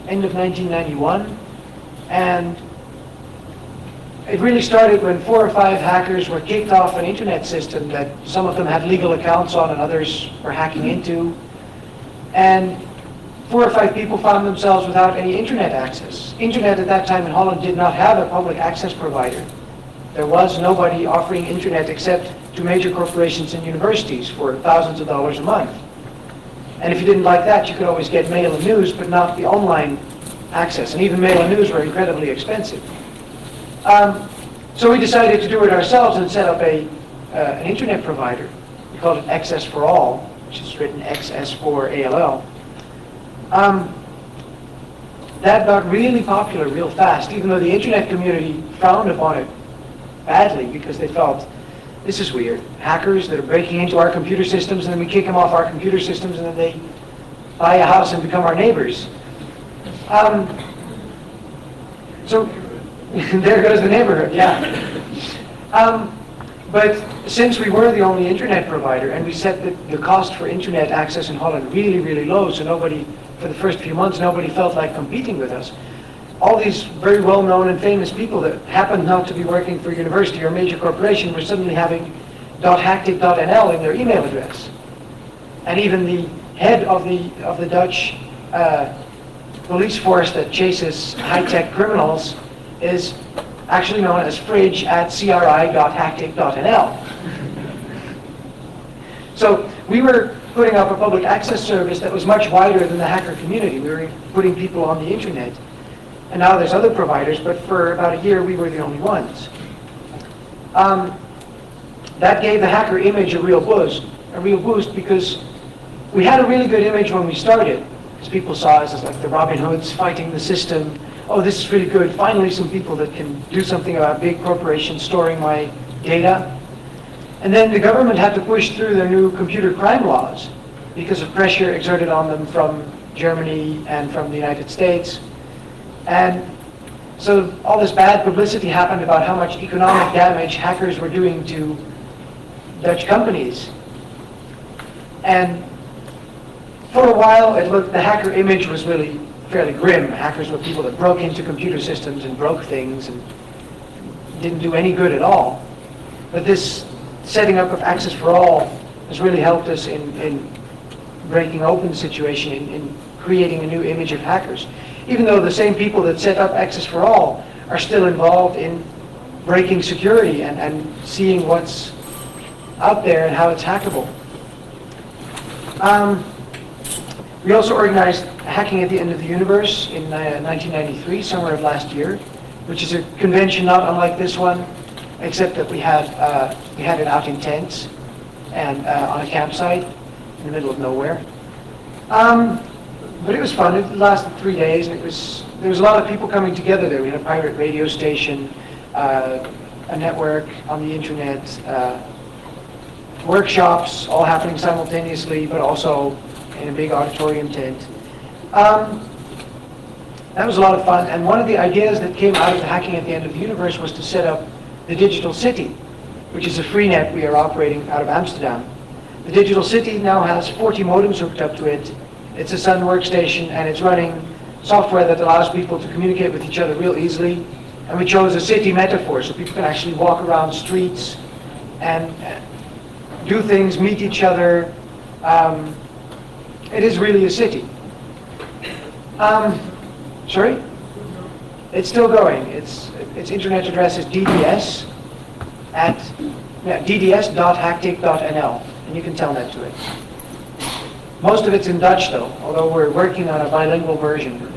end of 1991, and it really started when 4 or 5 hackers were kicked off an internet system that some of them had legal accounts on and others were hacking into. And 4 or 5 people found themselves without any internet access. Internet at that time in Holland did not have a public access provider. There was nobody offering internet except to major corporations and universities for thousands of dollars a month. And if you didn't like that, you could always get mail and news, but not the online access. And even mail and news were incredibly expensive. So we decided to do it ourselves and set up an internet provider. We called it Access for All, which is written XS4ALL. That got really popular real fast, even though the internet community frowned upon it badly because they felt, this is weird. Hackers that are breaking into our computer systems, and then we kick them off our computer systems, and then they buy a house and become our neighbors. So there goes the neighborhood, yeah. But since we were the only internet provider, and we set the cost for internet access in Holland really, really low, so nobody, for the first few months, nobody felt like competing with us. All these very well-known and famous people that happened not to be working for a university or a major corporation were suddenly having .hacktick.nl in their email address. And even the head of the Dutch police force that chases high-tech criminals is actually known as fridge@cri.hacktick.nl. So we were putting up a public access service that was much wider than the hacker community. We were putting people on the internet. And now there's other providers, but for about a year we were the only ones. That gave the hacker image a real boost because we had a really good image when we started, because people saw us as like the Robin Hoods fighting the system. Oh, this is really good. Finally some people that can do something about big corporations storing my data. And then the government had to push through their new computer crime laws because of pressure exerted on them from Germany and from the United States. And so all this bad publicity happened about how much economic damage hackers were doing to Dutch companies. And for a while, the hacker image was really fairly grim. Hackers were people that broke into computer systems and broke things and didn't do any good at all. But this setting up of Access for All has really helped us in breaking open the situation, in creating a new image of hackers. Even though the same people that set up Access for All are still involved in breaking security and seeing what's out there and how it's hackable. We also organized Hacking at the End of the Universe in 1993, summer of last year, which is a convention not unlike this one, except that we had it out in tents and on a campsite in the middle of nowhere. But it was fun. It lasted 3 days, and there was a lot of people coming together there. We had a pirate radio station, a network on the internet, workshops all happening simultaneously, but also in a big auditorium tent. That was a lot of fun, and one of the ideas that came out of the Hacking at the End of the Universe was to set up the Digital City, which is a free net we are operating out of Amsterdam. The Digital City now has 40 modems hooked up to it. It's a Sun workstation, and it's running software that allows people to communicate with each other real easily. And we chose a city metaphor, so people can actually walk around streets and do things, meet each other. It is really a city. Sorry? It's still going. Its internet address is dds.hacktick.nl, and you can telnet to it. Most of it's in Dutch, though, although we're working on a bilingual version.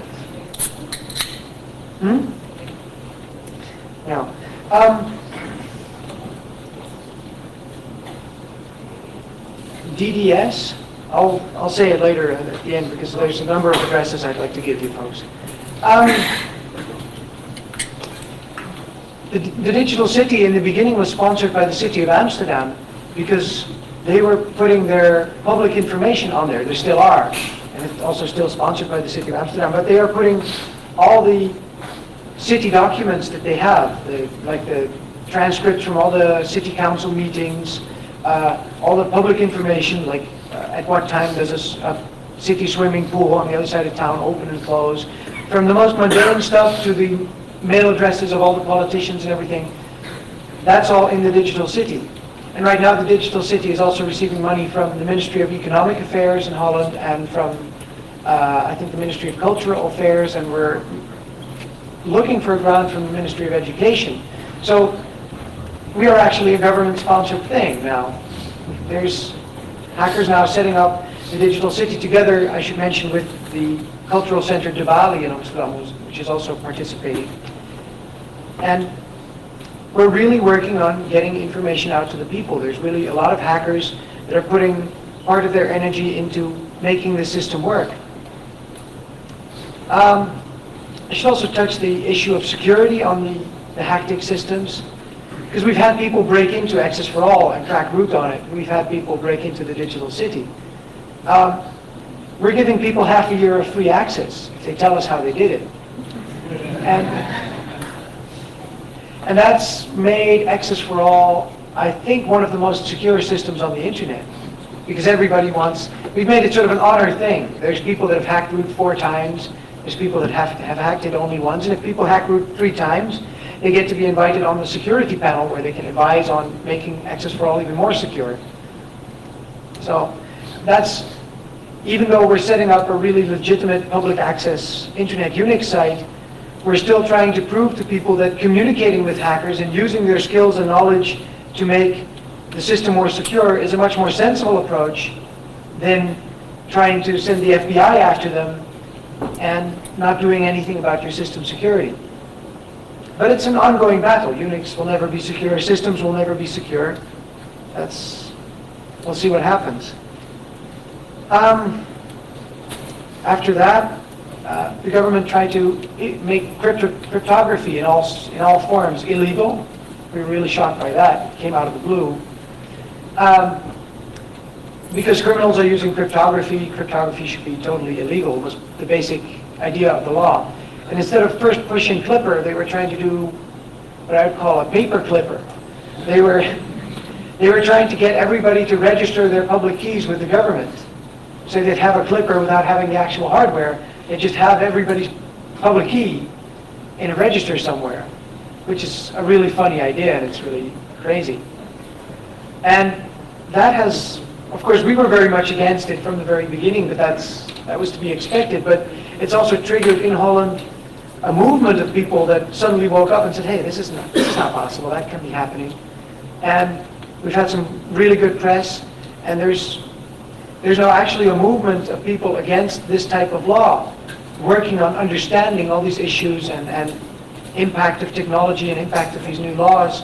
Now, DDS, I'll say it later at the end because there's a number of addresses I'd like to give you folks. The Digital City in the beginning was sponsored by the City of Amsterdam because they were putting their public information on there. They still are. And it's also still sponsored by the City of Amsterdam. But they are putting all the city documents that they have, like the transcripts from all the city council meetings, all the public information, like at what time does a city swimming pool on the other side of town open and close, from the most mundane stuff to the mail addresses of all the politicians and everything. That's all in the Digital City. And right now the Digital City is also receiving money from the Ministry of Economic Affairs in Holland and from, I think, the Ministry of Cultural Affairs, and we're looking for a grant from the Ministry of Education. So we are actually a government-sponsored thing now. There's hackers now setting up the Digital City together, I should mention, with the Cultural Center De Bali in Amsterdam, which is also participating. And we're really working on getting information out to the people. There's really a lot of hackers that are putting part of their energy into making the system work. I should also touch the issue of security on the Hacktick systems, because we've had people break into Access for All and crack root on it. We've had people break into the Digital City. We're giving people half a year of free access if they tell us how they did it. And that's made Access for All, I think, one of the most secure systems on the internet. Because everybody wants, we've made it sort of an honor thing. There's people that have hacked root 4 times. There's people that have hacked it only once. And if people hack root 3 times, they get to be invited on the security panel where they can advise on making Access for All even more secure. So that's, even though we're setting up a really legitimate public access internet Unix site, we're still trying to prove to people that communicating with hackers and using their skills and knowledge to make the system more secure is a much more sensible approach than trying to send the FBI after them and not doing anything about your system security. But it's an ongoing battle. Unix will never be secure. Systems will never be secure. We'll see what happens. After that, the government tried to make cryptography in all forms illegal. We were really shocked by that. It came out of the blue. Because criminals are using cryptography, cryptography should be totally illegal, was the basic idea of the law. And instead of first pushing Clipper, they were trying to do what I would call a paper clipper. They were trying to get everybody to register their public keys with the government. So they'd have a clipper without having the actual hardware. They'd just have everybody's public key in a register somewhere, which is a really funny idea, and it's really crazy. And that has, of course, we were very much against it from the very beginning, but that was to be expected. But it's also triggered in Holland a movement of people that suddenly woke up and said, hey, this is not possible, that can be happening. And we've had some really good press, and there's now actually a movement of people against this type of law, working on understanding all these issues and impact of technology and impact of these new laws,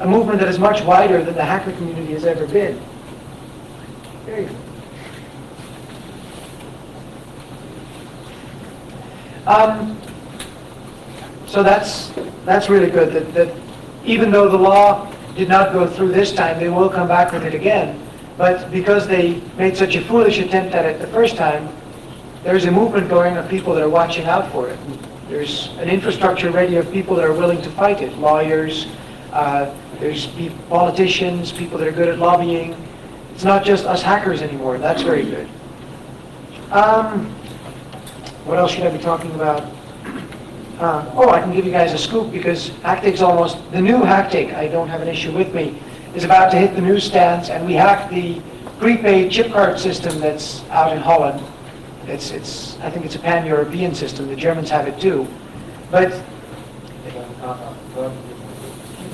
a movement that is much wider than the hacker community has ever been. There you go. So that's really good, that even though the law did not go through this time, they will come back with it again. But because they made such a foolish attempt at it the first time, there's a movement going of people that are watching out for it. There's an infrastructure ready of people that are willing to fight it. Lawyers, there's politicians, people that are good at lobbying. It's not just us hackers anymore. That's very good. What else should I be talking about? I can give you guys a scoop because Hacktick's the new Hacktick, I don't have an issue with me, is about to hit the newsstands, and we hacked the prepaid chip card system that's out in Holland. I think it's a pan-European system. The Germans have it too. But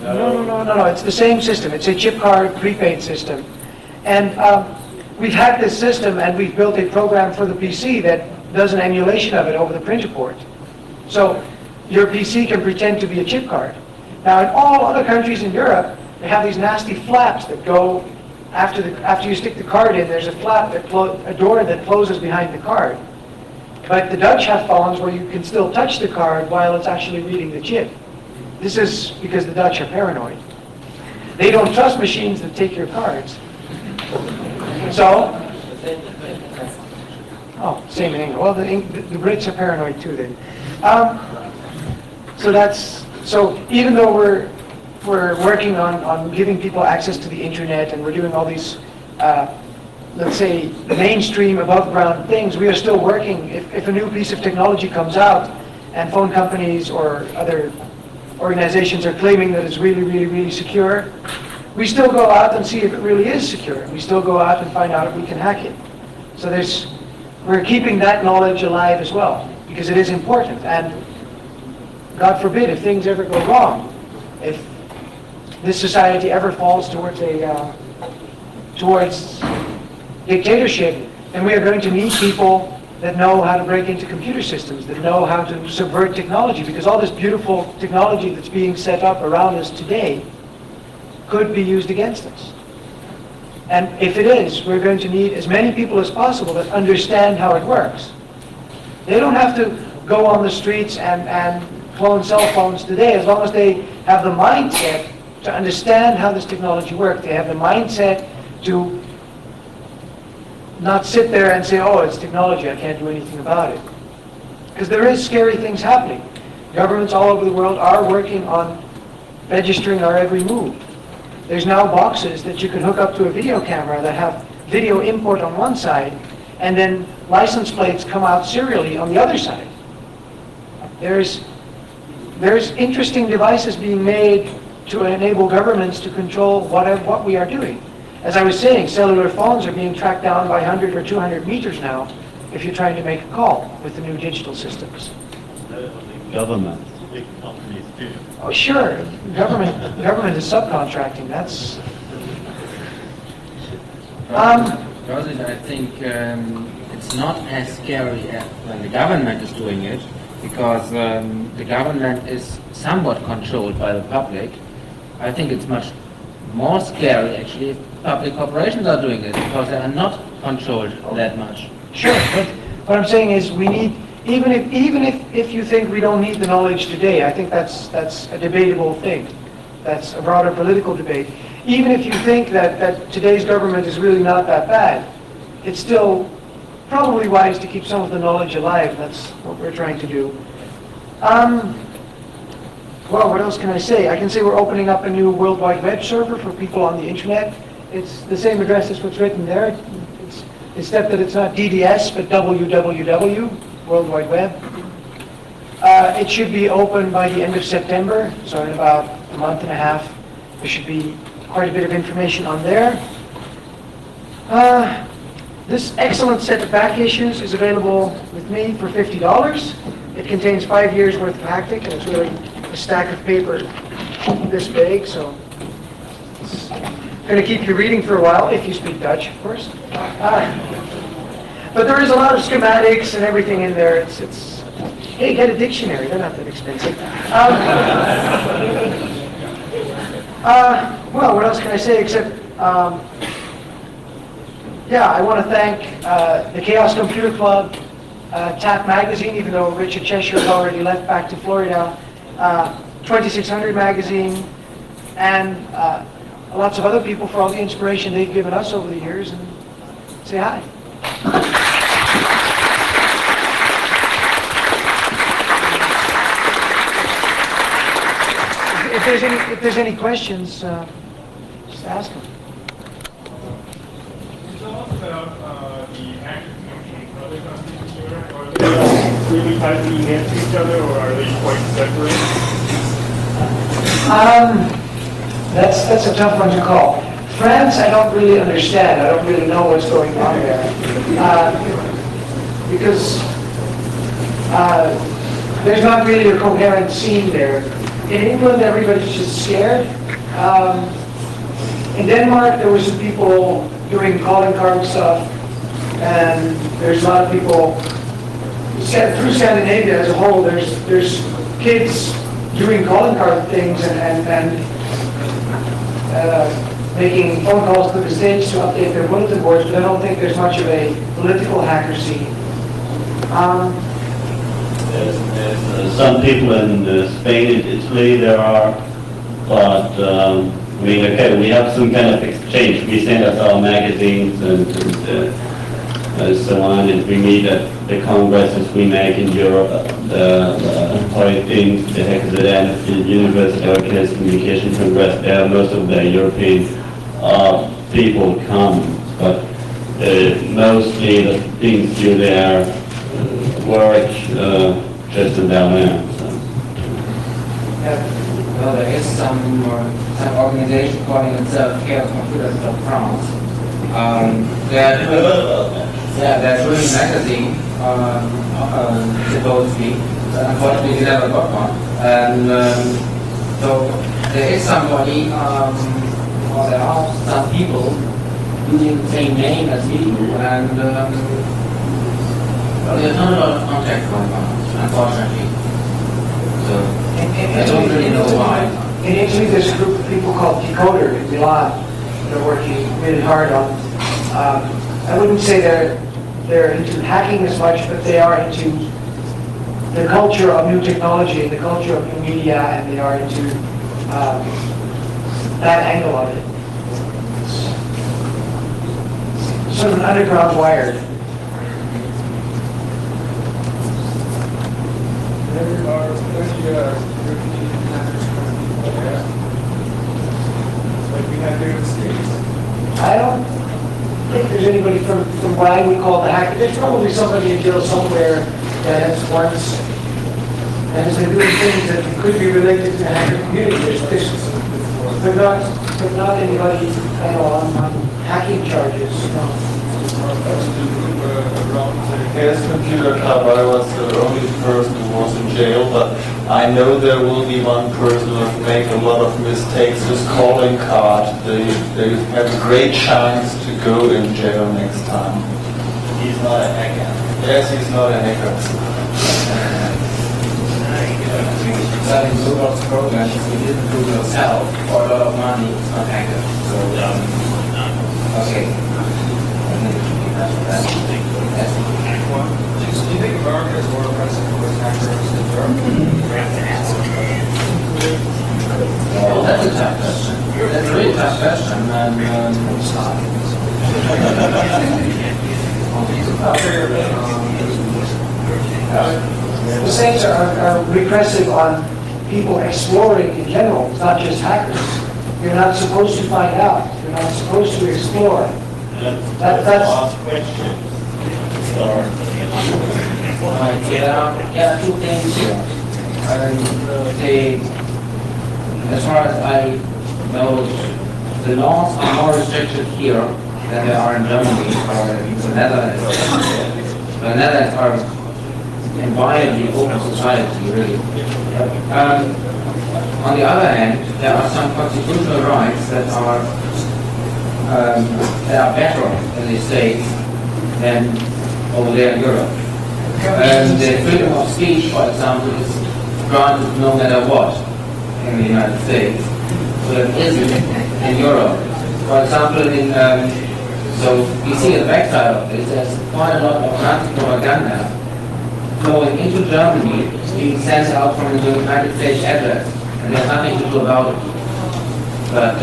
no, it's the same system. It's a chip card prepaid system. And we've had this system, and we've built a program for the PC that does an emulation of it over the printer port. So your PC can pretend to be a chip card. Now, in all other countries in Europe, they have these nasty flaps that go after you stick the card in. There's a flap a door that closes behind the card. But the Dutch have phones where you can still touch the card while it's actually reading the chip. This is because the Dutch are paranoid. They don't trust machines that take your cards. So, same in England. Well, the Brits are paranoid too then. So even though we're working on giving people access to the internet, and we're doing all these, let's say, mainstream above ground things, we are still working. If a new piece of technology comes out and phone companies or other organizations are claiming that it's really, really, really secure, we still go out and see if it really is secure. We still go out and find out if we can hack it. So we're keeping that knowledge alive as well, because it is important. And God forbid, if things ever go wrong, if this society ever falls towards dictatorship, then we are going to need people that know how to break into computer systems, that know how to subvert technology, because all this beautiful technology that's being set up around us today could be used against us. And if it is, we're going to need as many people as possible that understand how it works. They don't have to go on the streets and clone cell phones today, as long as they have the mindset to understand how this technology works. They have the mindset to not sit there and say, oh, it's technology, I can't do anything about it. Because there is scary things happening. Governments all over the world are working on registering our every move. There's now boxes that you can hook up to a video camera that have video import on one side, and then license plates come out serially on the other side. There's interesting devices being made to enable governments to control what we are doing. As I was saying, cellular phones are being tracked down by 100 or 200 meters now if you're trying to make a call with the new digital systems. Government, big companies too. Oh, sure. Government is subcontracting. That's. Personally, I think it's not as scary as when the government is doing it, because the government is somewhat controlled by the public. I think it's much more scary actually if public corporations are doing it, because they are not controlled that much. Sure, but what I'm saying is we need, even if you think we don't need the knowledge today, I think that's a debatable thing. That's a broader political debate. Even if you think that today's government is really not that bad, it's still probably wise to keep some of the knowledge alive. That's what we're trying to do. Well, what else can I say? I can say we're opening up a new World Wide Web server for people on the internet. It's the same address as what's written there. Except that it's not DDS, but www, World Wide Web. It should be open by the end of September, so in about a month and a half. There should be quite a bit of information on there. This excellent set of back issues is available with me for $50. It contains 5 years worth of Hactic, and it's really a stack of paper this big, so it's going to keep you reading for a while, if you speak Dutch, of course. But there is a lot of schematics and everything in there. It's hey, get a dictionary, they're not that expensive. Well, what else can I say except, yeah, I want to thank the Chaos Computer Club, TAP Magazine, even though Richard Cheshire has already left back to Florida, 2600 Magazine, and lots of other people for all the inspiration they've given us over the years, and say hi. If there's any questions, just ask them. Tell us about the active functioning of other companies in Europe. Are they really tightly knit to each other, or are they quite separate? That's a tough one to call. France, I don't really understand. I don't really know what's going on there. because there's not really a coherent scene there. In England, everybody's just scared. In Denmark, there were some people doing calling card stuff, and there's a lot of people, through Scandinavia as a whole, there's kids doing calling card things and making phone calls to the States to update their bulletin boards, but I don't think there's much of a political hacker scene. There's some people in Spain and Italy there are, but I mean, okay, we have some kind of exchange. We send us our magazines and so on, and we meet at the congresses we make in Europe, the things, the HackerZN, the Universal Organized Communication Congress. There, most of the European people come, but mostly the things do there work just in Berlin. So. Well, there is some organization calling itself Chaos Computers of France. They're doing a magazine, supposedly. Unfortunately, we never got one. And so there is somebody, or there are some people using the same name as we do, and well, there's not a lot of contact going on, unfortunately. So I don't really know why. In Italy, there's a group of people called Decoder in Milan. They're working really hard on. I wouldn't say they're into hacking as much, but they are into the culture of new technology and the culture of new media, and they are into that angle of it. It's sort of an underground wired. There are 30 European hackers currently there. Like we have here in the States. I don't think there's anybody from what I would call the hacker. There's probably somebody in jail somewhere that has once and has been doing things that could be related to the hacker community. But not anybody, I know, on hacking charges. No. Chaos Computer Club, I was the only person who was in jail, but I know there will be one person who will make a lot of mistakes with calling card. They have a great chance to go in jail next time. He's not a hacker. Yes, he's not a hacker. Selling Google's programs, you didn't do yourself for a lot of money, it's not hacker. So, okay. Do you think America is more oppressive towards hackers than Europe? Well, that's a tough question. That's a really tough question. The sanctions are repressive on people exploring in general, it's not just hackers. You're not supposed to find out. You're not supposed to explore. That's the last question. There are two things here. As far as I know, the laws are more restricted here than they are in Germany or in the Netherlands. The Netherlands are a violently open society, really. On the other hand, there are some constitutional rights that are better in the States than over there in Europe. And the freedom of speech, for example, is granted no matter what in the United States. So that isn't in Europe. For example, so you see the backside of this, there's quite a lot of Nazi propaganda going into Germany, being sent out from the United States address, and there's nothing to do about it. But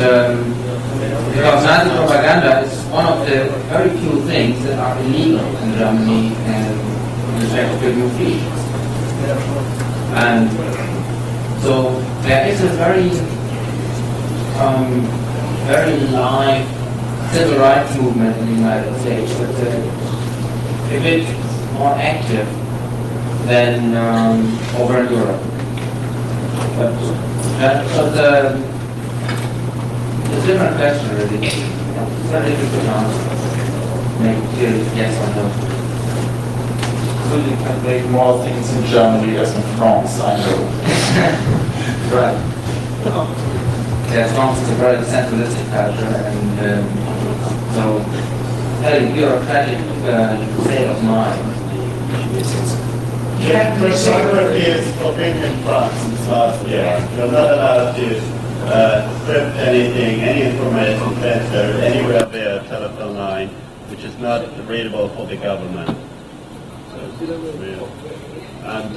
because Nazi propaganda is one of the very few things that are illegal in Germany and in respect to freedom of speech. And so there is a very live civil rights movement in the United States that's a bit more active than over in Europe. But it's a different question, really. It's very difficult to answer. Make it clear yes or no. really convey more things in Germany as in France, I know. Right. Yeah, France is a very centralistic culture, and so very bureaucratic state of mind. Photography is forbidden in France since last year. You're not allowed to script anything, any information transfer anywhere via a telephone line, which is not readable for the government. And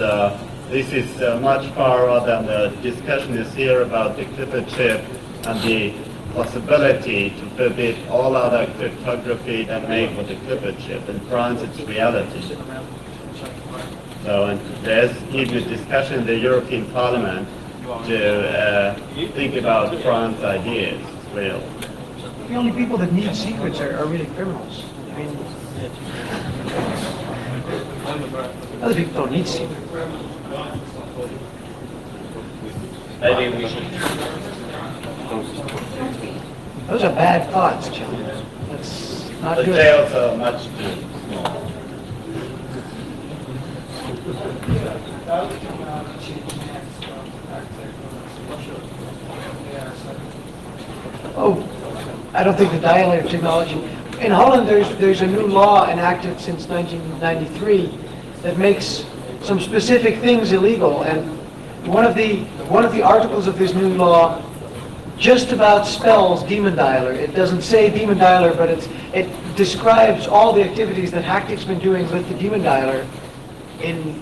this is much far than the discussion is here about the Clipper chip and the possibility to forbid all other cryptography than made with the Clipper chip. In France, it's reality. So, and there's even a discussion in the European Parliament to think about France ideas. It's real. The only people that need secrets are really criminals. I mean, other people don't need secrets. Maybe we should. Those are bad thoughts, John. That's not The good. jails are much too small. Oh, I don't think the dialer technology. In Holland, there's a new law enacted since 1993 that makes some specific things illegal, and one of the articles of this new law just about spells demon dialer. It doesn't say demon dialer, but it describes all the activities that Hactic's been doing with the demon dialer in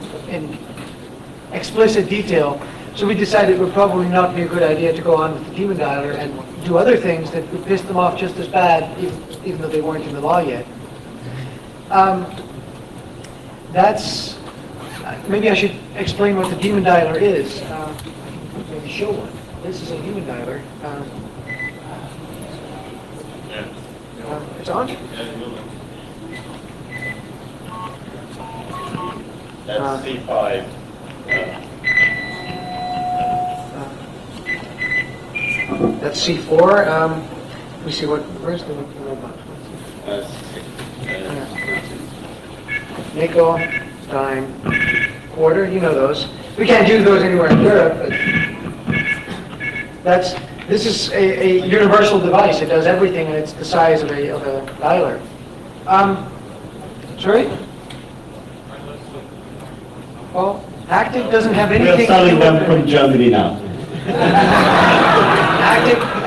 explicit detail. So we decided it would probably not be a good idea to go on with the demon dialer and do other things that would piss them off just as bad, even though they weren't in the law yet. Maybe I should explain what the demon dialer is. I can maybe show one. This is a demon dialer. It's on? That's C5. That's C4. Let me see where's the robot? Nickel, dime, quarter, you know those. We can't use those anywhere in Europe, but this is a universal device. It does everything, and it's the size of a dialer. Sorry? Well, Hactic doesn't have anything We're to selling do them with from Germany now.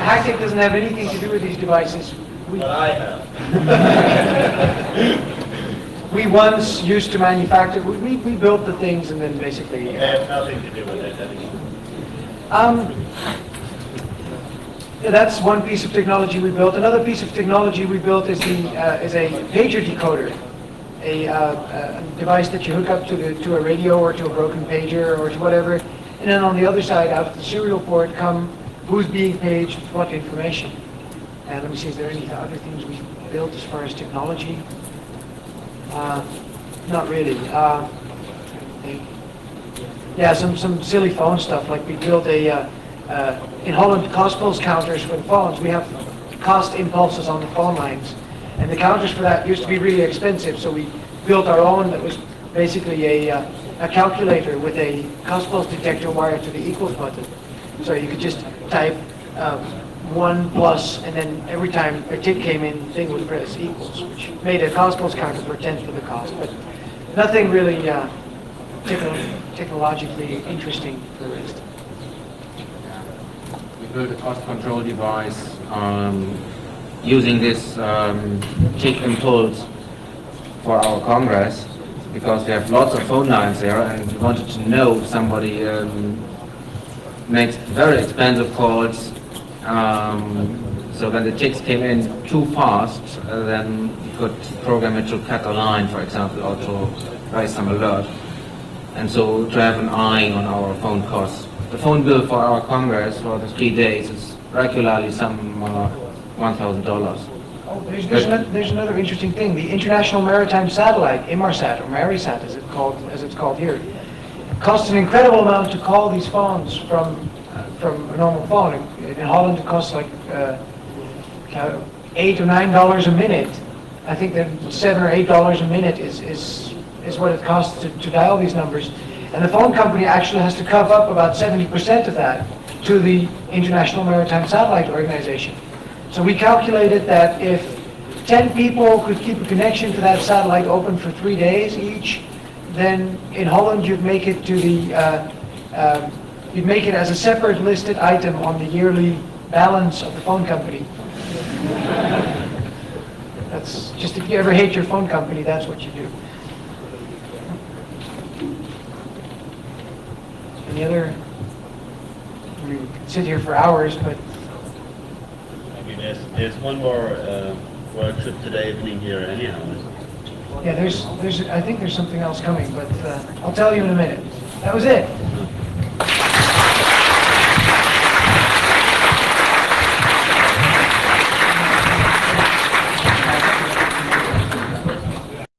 Hactic doesn't have anything to do with these devices. But I have. We once used to manufacture, we built the things and then basically... They have nothing to do with it anymore. Yeah, that's one piece of technology we built. Another piece of technology we built is a pager decoder, a device that you hook up to a radio or to a broken pager or to whatever, and then on the other side, out of the serial port, come who's being paged, what information. And let me see, is there any other things we built as far as technology? Not really. Yeah, some silly phone stuff, like we built in Holland, cost pulse counters for the phones. We have cost impulses on the phone lines. And the counters for that used to be really expensive, so we built our own that was basically a calculator with a cost pulse detector wired to the equals button. So you could just type 1 plus, and then every time a tick came in, the thing would press equals, which made a cost pulse counter for 1/10 of the cost. But nothing really technologically interesting for the rest. We built a cost control device using this tick impulse for our Congress, because we have lots of phone lines there, and we wanted to know if somebody makes very expensive calls. So when the ticks came in too fast, then you could program it to cut a line, for example, or to raise some alert. And so to have an eye on our phone costs. The phone bill for our Congress for the 3 days is regularly some $1,000. Oh, there's another interesting thing. The International Maritime Satellite, Inmarsat, or Marisat as it's called here, costs an incredible amount to call these phones from a normal phone. In Holland it costs like $8 or $9 a minute. I think that $7 or $8 a minute is is what it costs to dial these numbers. And the phone company actually has to cover up about 70% of that to the International Maritime Satellite Organization. So we calculated that if 10 people could keep a connection to that satellite open for 3 days each, then in Holland you'd make it to the you'd make it as a separate listed item on the yearly balance of the phone company. That's just, if you ever hate your phone company, that's what you do. Any other? We could sit here for hours, but I mean, there's one more workshop today evening here anyhow. yeah, I think there's something else coming, but I'll tell you in a minute. That was it.